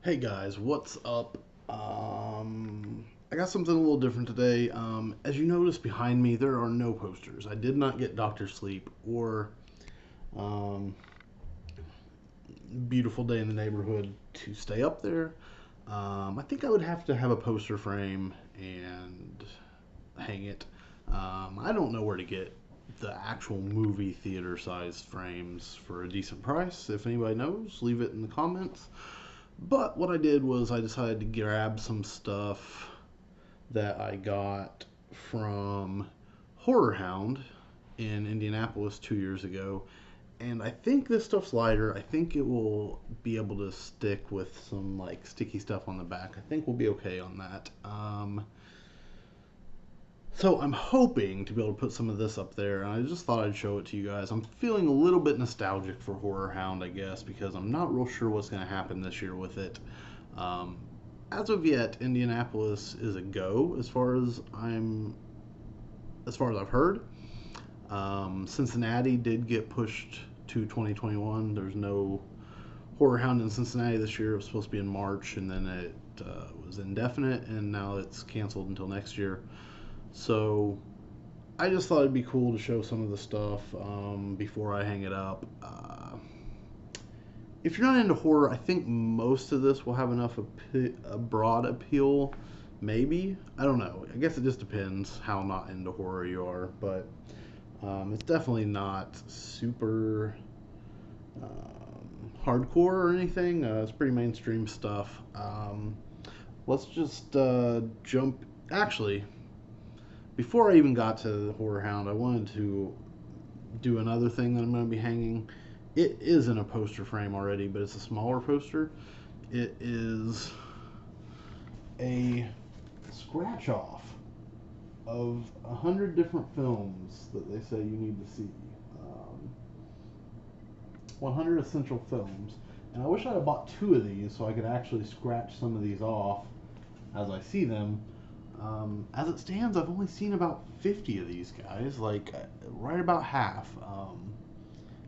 Hey guys, what's up? I got something a little different today. As you notice behind me, there are no posters. I did not get Doctor Sleep or um, Beautiful Day in the Neighborhood to stay up there. I think I would have to have a poster frame and hang it. I don't know where to get the actual movie theater sized frames for a decent price. If anybody knows, leave it in the comments. But what I did was I decided to grab some stuff that I got from HorrorHound in Indianapolis 2 years ago. And I think this stuff's lighter. I think it will be able to stick with some like sticky stuff on the back. I think we'll be okay on that. So I'm hoping to be able to put some of this up there, and I just thought I'd show it to you guys. I'm feeling a little bit nostalgic for HorrorHound, I guess, because I'm not real sure what's going to happen this year with it. Um, as of yet, Indianapolis is a go as far as I've heard. Cincinnati did get pushed to 2021. There's no HorrorHound in Cincinnati this year. It was supposed to be in March, and then it was indefinite, and now it's canceled until next year. So I just thought it'd be cool to show some of the stuff before I hang it up. If you're not into horror, I think most of this will have enough a broad appeal. Maybe, I don't know. I guess it just depends how not into horror you are, but it's definitely not super hardcore or anything. It's pretty mainstream stuff. Let's just jump. Actually, before I even got to the HorrorHound, I wanted to do another thing that I'm going to be hanging. It is in a poster frame already, but it's a smaller poster. It is a scratch off of 100 different films that they say you need to see. 100 essential films. And I wish I had bought two of these so I could actually scratch some of these off as I see them. As it stands, I've only seen about 50 of these guys, like right about half.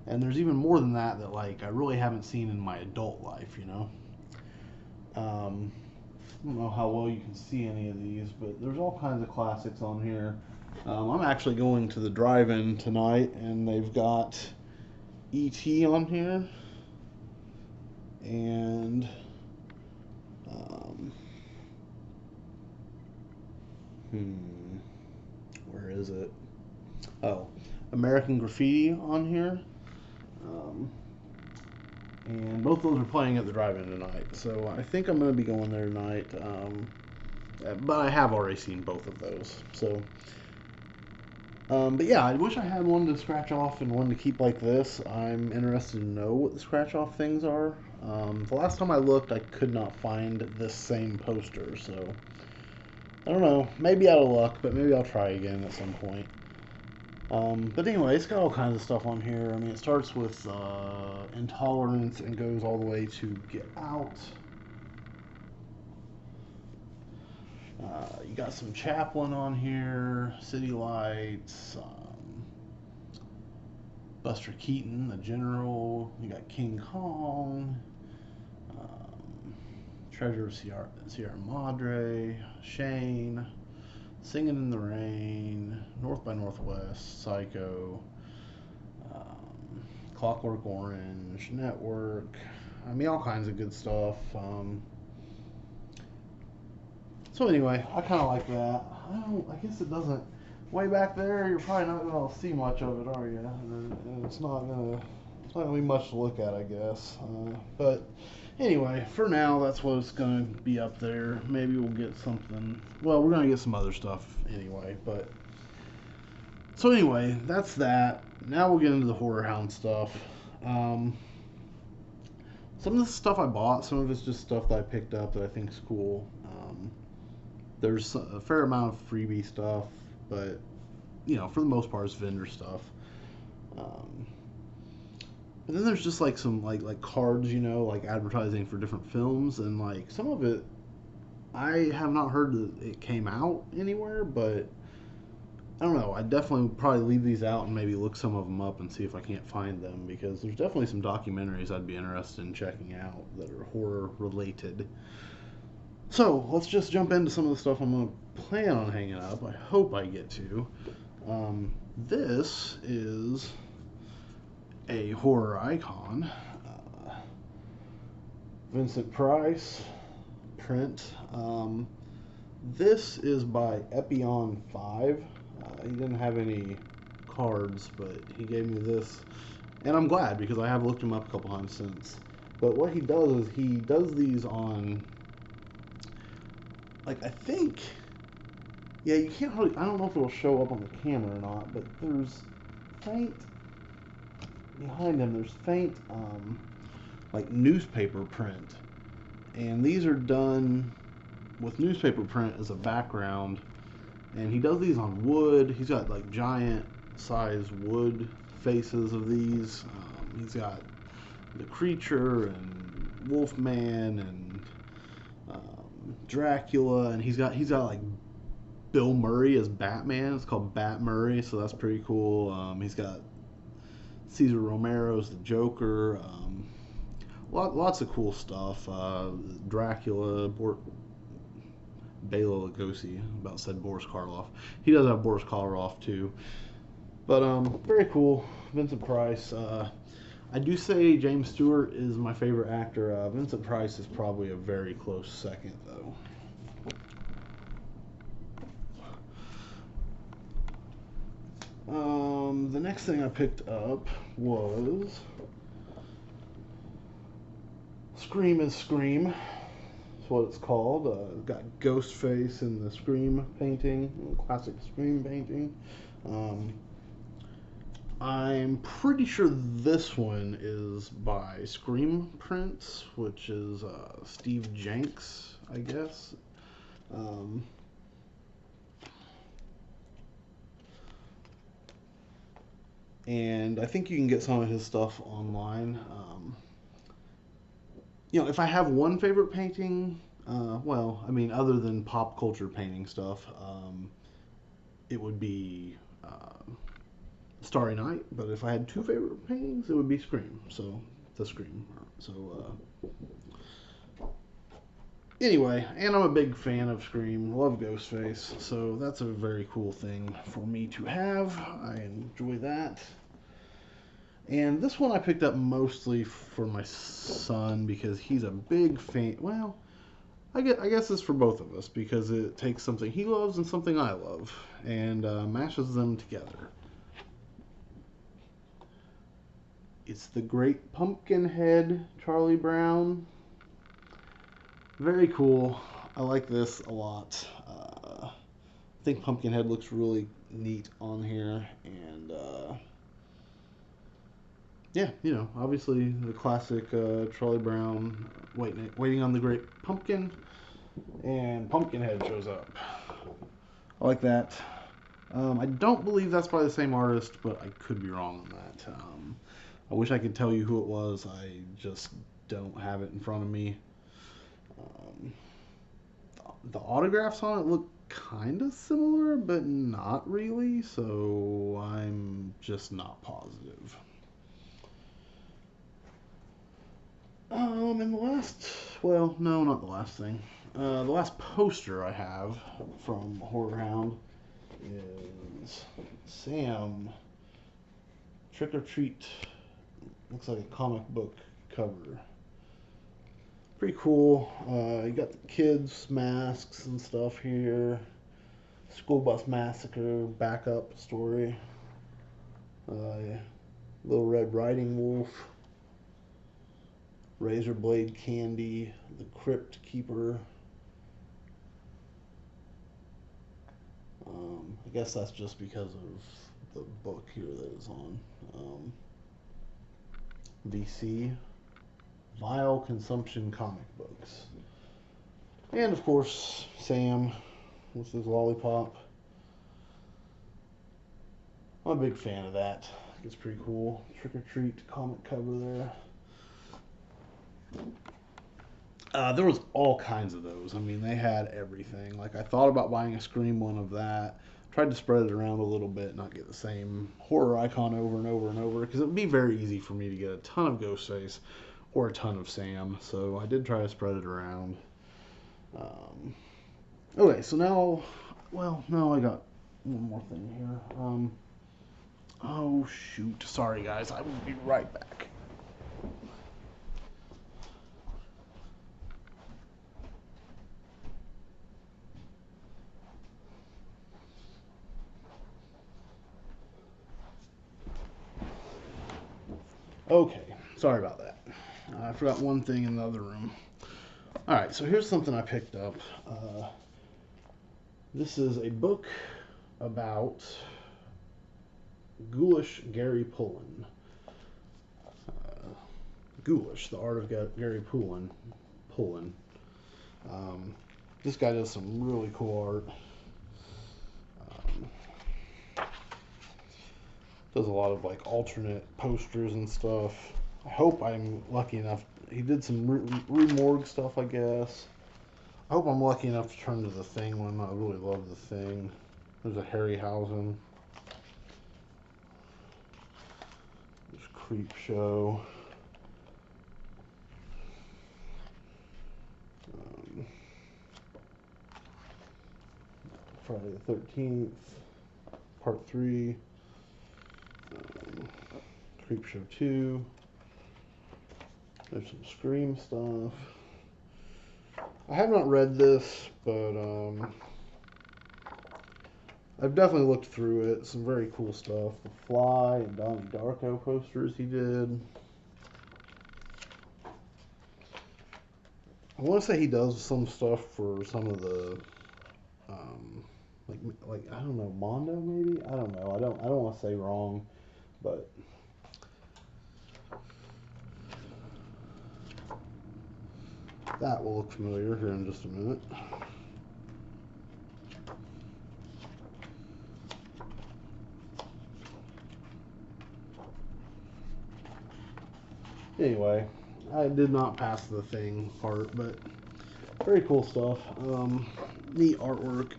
And there's even more than that that like I really haven't seen in my adult life, you know. I don't know how well you can see any of these, but there's all kinds of classics on here. I'm actually going to the drive-in tonight, and they've got E.T. on here, and um, where is it? Oh, American Graffiti on here. Um, and both those are playing at the drive-in tonight. So I think I'm going to be going there tonight. But I have already seen both of those. So, but yeah, I wish I had one to scratch off and one to keep like this. I'm interested to know what the scratch-off things are. The last time I looked, I could not find this same poster. So I don't know. Maybe out of luck, but maybe I'll try again at some point. But anyway, it's got all kinds of stuff on here. I mean, it starts with Intolerance and goes all the way to Get Out. You got some Chaplin on here, City Lights, Buster Keaton, the General. You got King Kong, Treasure of Sierra Madre, Shane, Singing in the Rain, North by Northwest, Psycho, Clockwork Orange, Network. I mean, all kinds of good stuff. So anyway, I kind of like that. I guess it doesn't. Way back there, you're probably not going to see much of it, are you? And it's not gonna be much to look at, I guess. But anyway, for now, that's what's gonna be up there. Maybe we'll get something. Well, we're gonna get some other stuff anyway. But so anyway, that's that. Now we'll get into the HorrorHound stuff. Some of the stuff I bought, some of it's just stuff that I picked up that I think is cool. There's a fair amount of freebie stuff, but you know, for the most part, it's vendor stuff. But then there's just like some like cards, you know, like advertising for different films, and like some of it, I have not heard that it came out anywhere, but I don't know. I'd definitely probably leave these out and maybe look some of them up and see if I can't find them, because there's definitely some documentaries I'd be interested in checking out that are horror related. So let's just jump into some of the stuff I'm going to plan on hanging up. I hope I get to. This is a horror icon. Vincent Price print. This is by Epion 5. He didn't have any cards, but he gave me this. And I'm glad, because I have looked him up a couple times since. But what he does is he does these on, like, I think, yeah, you can't really, I don't know if it'll show up on the camera or not, but there's faint, behind him, there's faint, like, newspaper print. And these are done with newspaper print as a background. And he does these on wood. He's got, like, giant size wood faces of these. He's got the Creature and Wolfman and Dracula, and he's got like Bill Murray as Batman. It's called Bat Murray, so that's pretty cool. He's got Cesar Romero's the Joker. Lots of cool stuff. Dracula, Bela Lugosi. About said Boris Karloff. He does have Boris Karloff too. But very cool. Vincent Price. I do say James Stewart is my favorite actor. Vincent Price is probably a very close second, though. The next thing I picked up was Scream is Scream. That's what it's called. Got Ghostface in the Scream painting, classic Scream painting. I'm pretty sure this one is by Scream Prints, which is Steve Jenks, I guess. And I think you can get some of his stuff online. If I have one favorite painting, well, I mean, other than pop culture painting stuff, it would be Starry Night. But if I had two favorite paintings, it would be Scream. So, the Scream. So, anyway, and I'm a big fan of Scream. Love Ghostface. So, that's a very cool thing for me to have. I enjoy that. And this one I picked up mostly for my son, because he's a big fan. Well, I guess it's for both of us, because it takes something he loves and something I love and mashes them together. It's the Great Pumpkinhead Charlie Brown. Very cool. I like this a lot. I think Pumpkinhead looks really neat on here, and yeah, obviously the classic Charlie Brown waiting on the Great Pumpkin, and Pumpkinhead shows up. I like that. I don't believe that's by the same artist, but I could be wrong on that. I wish I could tell you who it was. I just don't have it in front of me. The autographs on it look kind of similar, but not really, so I'm just not positive. And the last, well, no, not the last thing. The last poster I have from HorrorHound is Sam Trick or Treat. Looks like a comic book cover. Pretty cool. You got the kids' masks and stuff here. School Bus Massacre backup story. Little Red Riding Wolf. Razor Blade Candy. The Crypt Keeper. I guess that's just because of the book here that is on. VC. Vile Consumption comic books. And of course, Sam with his lollipop. I'm a big fan of that. I think it's pretty cool. Trick or Treat comic cover there. There was all kinds of those. I mean, they had everything. Like, I thought about buying a Scream one of that, tried to spread it around a little bit, not get the same horror icon over and over and over, because it would be very easy for me to get a ton of Ghostface or a ton of Sam. So I did try to spread it around. Okay, so now, well, no, I got one more thing here. Oh shoot, sorry guys, I will be right back. Okay, sorry about that. I forgot one thing in the other room. Alright, so here's something I picked up. This is a book about Ghoulish Gary Pullen. Ghoulish, the art of Gary Pullen. This guy does some really cool art. Does a lot of like alternate posters and stuff. I hope I'm lucky enough. He did some remorgue stuff, I guess. I hope I'm lucky enough to turn to the Thing one. I really love the Thing. There's a Harryhausen. There's Creep Show. Friday the 13th, Part 3. Creep Show 2. There's some Scream stuff. I have not read this, but I've definitely looked through it. Some very cool stuff. The Fly and Donnie Darko posters he did. I want to say he does some stuff for some of the, like I don't know, Mondo maybe. I don't know. I don't want to say wrong, but that will look familiar here in just a minute. Anyway, I did not pass the Thing part, but very cool stuff. Neat artwork.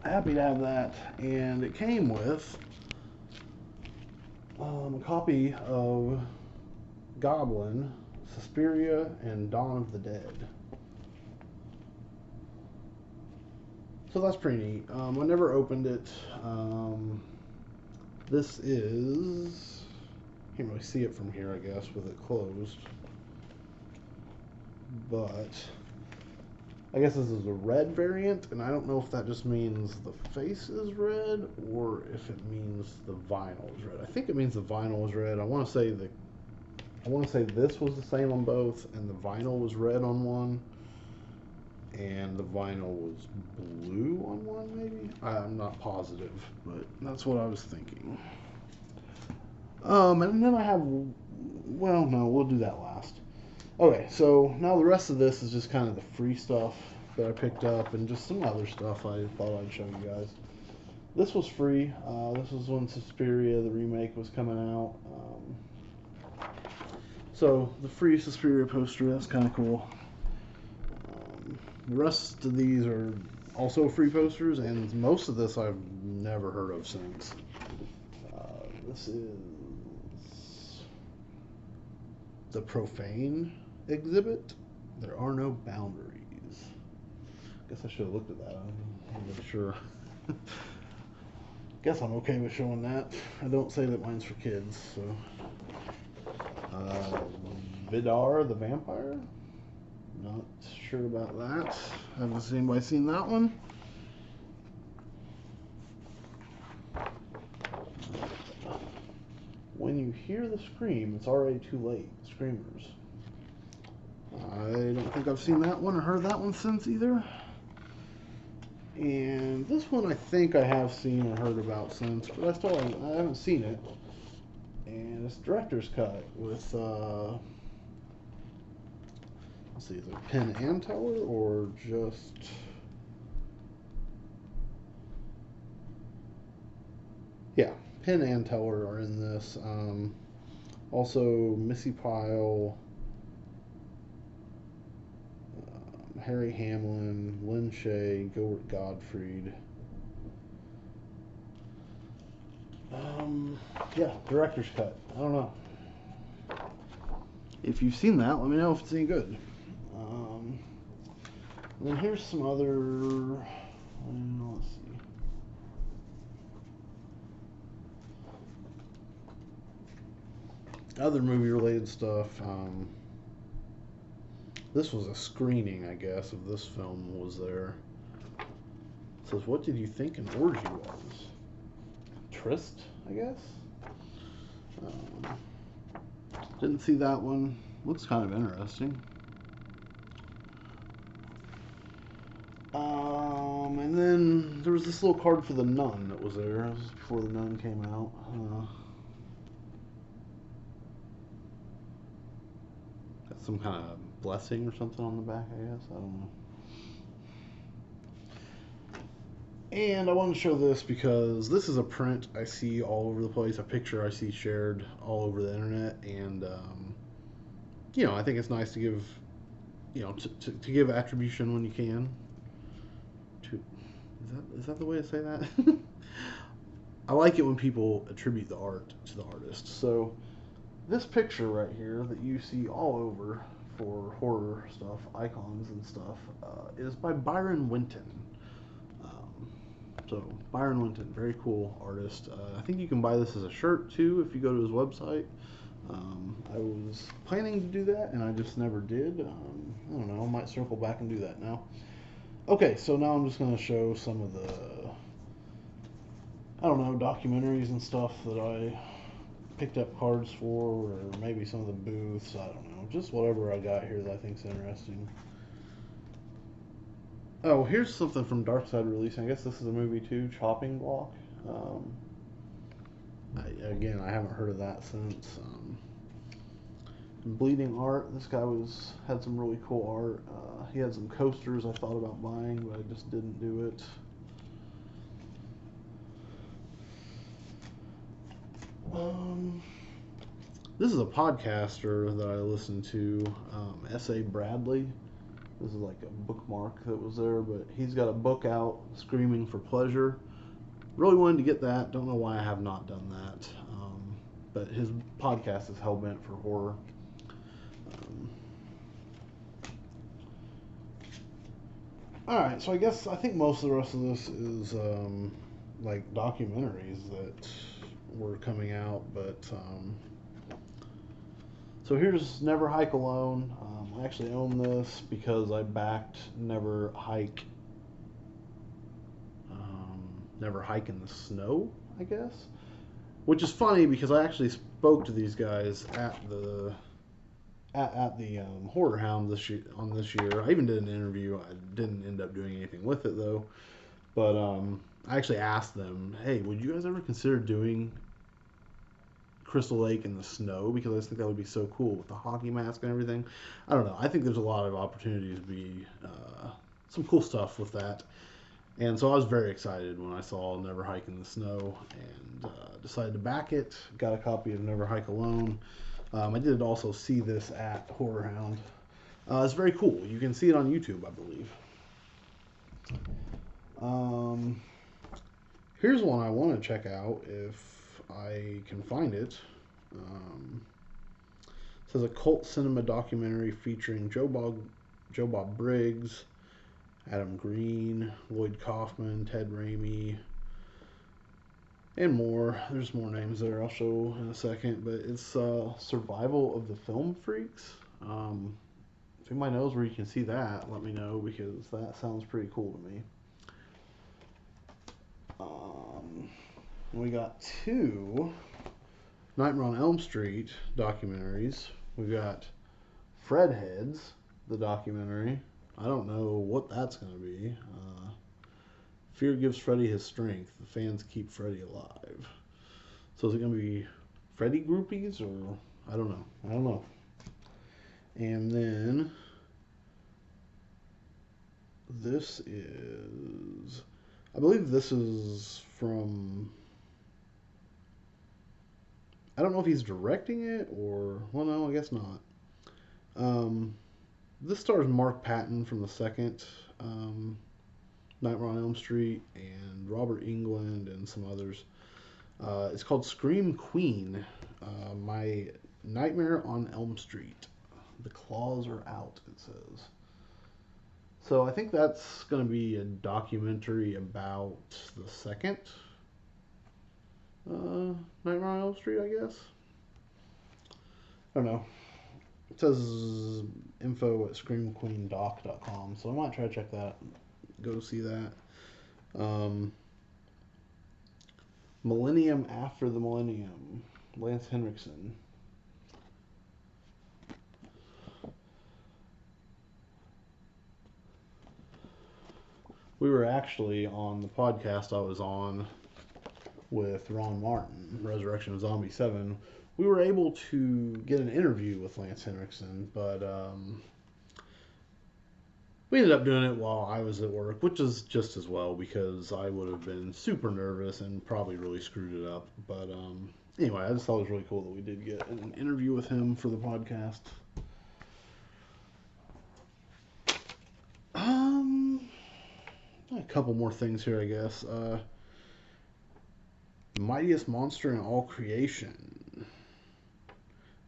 Happy to have that. And it came with a copy of Goblin, Suspiria, and Dawn of the Dead. So that's pretty neat. I never opened it. This is... Can't really see it from here, I guess, with it closed. But I guess this is a red variant, and I don't know if that just means the face is red or if it means the vinyl is red. I think it means the vinyl is red. I want to say this was the same on both, and the vinyl was red on one, and the vinyl was blue on one, maybe? I'm not positive, but that's what I was thinking. And then I have, well, no, we'll do that last. Okay, so now the rest of this is just kind of the free stuff that I picked up and just some other stuff I thought I'd show you guys. This was free. This was when Suspiria, the remake, was coming out. So the free Suspiria poster, that's kind of cool. The rest of these are also free posters, and most of this I've never heard of since. This is the Profane exhibit. There are no boundaries. Guess I should have looked at that. I'm not really sure. Guess I'm okay with showing that. I don't say that mine's for kids, so. Vidar the Vampire. Not sure about that. Haven't anybody seen that one? When you hear the scream, it's already too late. Screamers. I don't think I've seen that one or heard that one since either. And this one I think I have seen or heard about since, but I haven't seen it. And it's director's cut with, let's see, is it Penn and Teller or just... Yeah, Penn and Teller are in this. Also, Missy Pyle, Harry Hamlin, Lynn Shay, Gilbert Gottfried. Yeah, director's cut. I don't know. If you've seen that, let me know if it's any good. And then here's some other. Let's see. Other movie-related stuff. This was a screening, I guess, of this film. Was there? It says, "What did you think an orgy was?" Tryst, I guess. Didn't see that one. Looks kind of interesting. And then there was this little card for The Nun that was there. This was before The Nun came out. Got some kind of blessing or something on the back, I guess. I don't know. And I wanted to show this because this is a print I see all over the place, a picture I see shared all over the internet, and I think it's nice to give, to give attribution when you can. Is that the way to say that? I like it when people attribute the art to the artist. So this picture right here that you see all over for horror stuff, icons and stuff, is by Byron Winton. So Byron Linton, very cool artist. I think you can buy this as a shirt too if you go to his website. I was planning to do that and I just never did. I don't know, I might circle back and do that now. Okay, so now I'm just going to show some of the, I don't know, documentaries and stuff that I picked up cards for, or maybe some of the booths, I don't know, just whatever I got here that I think's interesting. Oh, here's something from Darkseid releasing. I guess this is a movie too, Chopping Block. I haven't heard of that since. Bleeding Art. This guy had some really cool art. He had some coasters I thought about buying, but I just didn't do it. This is a podcaster that I listen to, S.A. Bradley. This is like a bookmark that was there, but he's got a book out, Screaming for Pleasure. Really wanted to get that. Don't know why I have not done that. But his podcast is Hellbent for Horror. Alright, so I think most of the rest of this is like documentaries that were coming out, but so here's Never Hike Alone. I actually own this because I backed Never Hike in the Snow, I guess. Which is funny because I actually spoke to these guys at the HorrorHound this year. I even did an interview. I didn't end up doing anything with it though. But I actually asked them, "Hey, would you guys ever consider doing Crystal Lake in the snow?" Because I just think that would be so cool with the hockey mask and everything. I don't know. I think there's a lot of opportunities to be some cool stuff with that. And so I was very excited when I saw Never Hike in the Snow and decided to back it. Got a copy of Never Hike Alone. I did also see this at HorrorHound. It's very cool. You can see it on YouTube, I believe. Here's one I want to check out if I can find it. It says a cult cinema documentary featuring Joe Bob Briggs, Adam Green, Lloyd Kaufman, Ted Raimi, and more. There's more names there I'll show in a second, but it's Survival of the Film Freaks. If anybody knows where you can see that, let me know because that sounds pretty cool to me. We got two Nightmare on Elm Street documentaries. We've got Fredheads, the documentary. I don't know what that's going to be. Fear gives Freddy his strength. The fans keep Freddy alive. So is it going to be Freddy groupies or I don't know. And then this is, I believe this is from, I don't know if he's directing it or, well, no, I guess not. This stars Mark Patton from the second Nightmare on Elm Street and Robert Englund and some others. It's called Scream Queen. My Nightmare on Elm Street. The claws are out, it says. So I think that's going to be a documentary about the second Nightmare on Elm Street, I guess. I don't know. It says info at screamqueendoc.com, so I might try to check that. Go see that. Um, Millennium After the Millennium. Lance Henriksen. We were actually on the podcast I was on with Ron Martin, Resurrection of Zombie 7. We were able to get an interview with Lance Henriksen, but we ended up doing it while I was at work, which is just as well because I would have been super nervous and probably really screwed it up. But anyway, I just thought it was really cool that we did get an interview with him for the podcast. A couple more things here, I guess. Mightiest monster in all creation.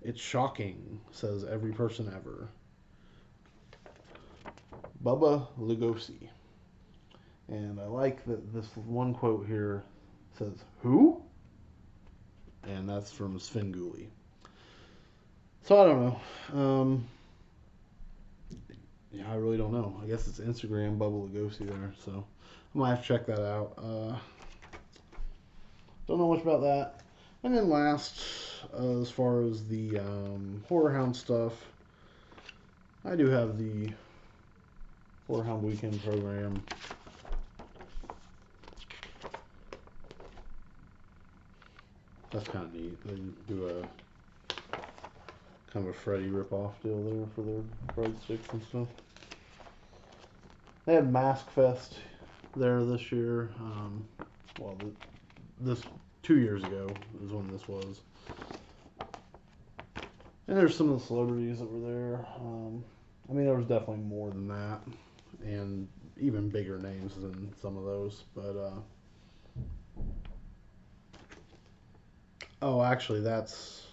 It's shocking, says every person ever. Bubba Lugosi. And I like that this one quote here says, "Who?" And that's from Svengoolie. So I don't know. Yeah, I really don't know. I guess it's Instagram Bubba Lugosi there. So I might have to check that out. Don't know much about that. And then last, as far as the HorrorHound stuff, I do have the HorrorHound Weekend program. That's kind of neat. They do a kind of a Freddy ripoff deal there for their breadsticks and stuff. They had Mask Fest there this year. This 2 years ago is when this was. And there's some of the celebrities that were there. I mean, there was definitely more than that, and even bigger names than some of those. But oh, actually, that's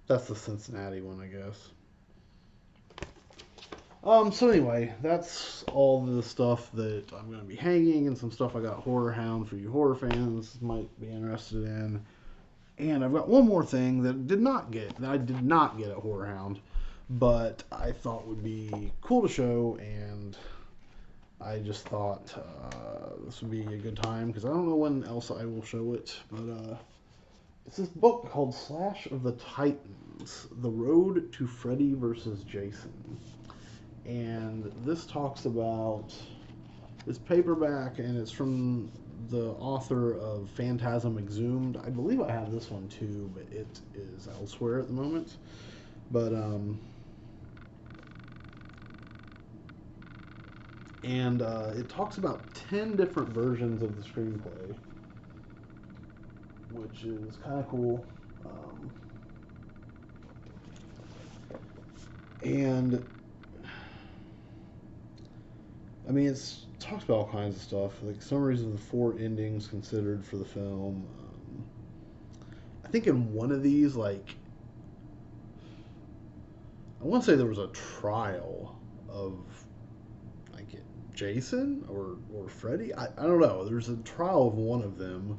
the Cincinnati one, I guess. So anyway, that's all the stuff that I'm going to be hanging, and some stuff I got HorrorHound for you horror fans might be interested in. And I've got one more thing that I did not get at HorrorHound, but I thought would be cool to show, and I just thought this would be a good time because I don't know when else I will show it, but it's this book called Slash of the Titans: The Road to Freddy versus Jason. And this talks about this paperback, and it's from the author of Phantasm Exhumed. I believe I have this one too, but it is elsewhere at the moment. But it talks about 10 different versions of the screenplay, which is kind of cool. And I mean, it talks about all kinds of stuff, like summaries of the 4 endings considered for the film. I think in one of these, like, I want to say there was a trial of, like, Jason or Freddy. I don't know. There's a trial of one of them.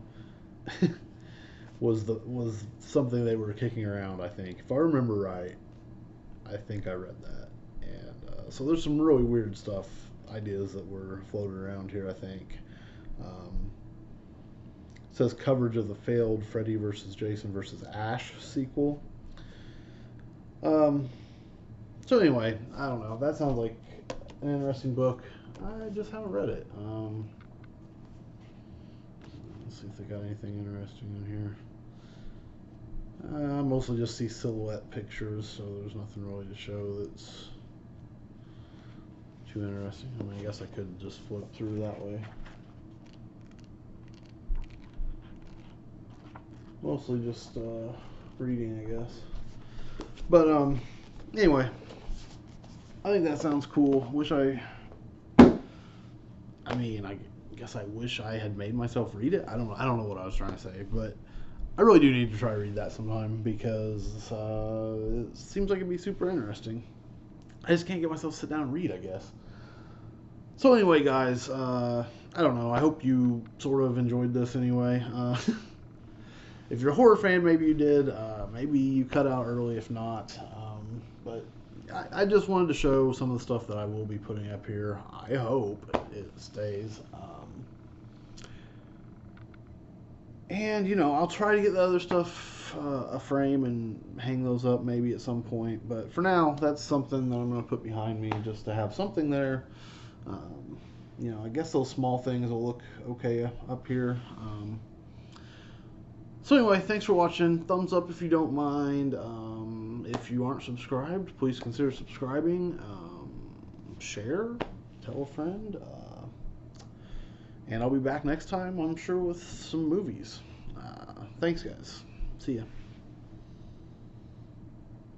was something they were kicking around, I think. If I remember right, I think I read that. And so there's some really weird stuff, ideas that were floated around here, I think. It says coverage of the failed Freddy versus Jason versus Ash sequel. So anyway, I don't know. That sounds like an interesting book. I just haven't read it. Let's see if they got anything interesting in here. I mostly just see silhouette pictures, so there's nothing really to show that's too interesting. I mean, I guess I could just flip through that way. Mostly just reading, I guess. But anyway, I think that sounds cool. I guess I wish I had made myself read it. I don't know what I was trying to say, but I really do need to try to read that sometime because it seems like it'd be super interesting. I just can't get myself to sit down and read, I guess. So anyway, guys, I don't know. I hope you sort of enjoyed this anyway. If you're a horror fan, maybe you did. Maybe you cut out early if not. But I just wanted to show some of the stuff that I will be putting up here. I hope it stays. And, you know, I'll try to get the other stuff a frame and hang those up maybe at some point. But for now, that's something that I'm going to put behind me just to have something there. You know, I guess those small things will look okay up here. So anyway, thanks for watching. Thumbs up if you don't mind. If you aren't subscribed, please consider subscribing. Share, tell a friend. And I'll be back next time, I'm sure, with some movies. Thanks, guys. See ya.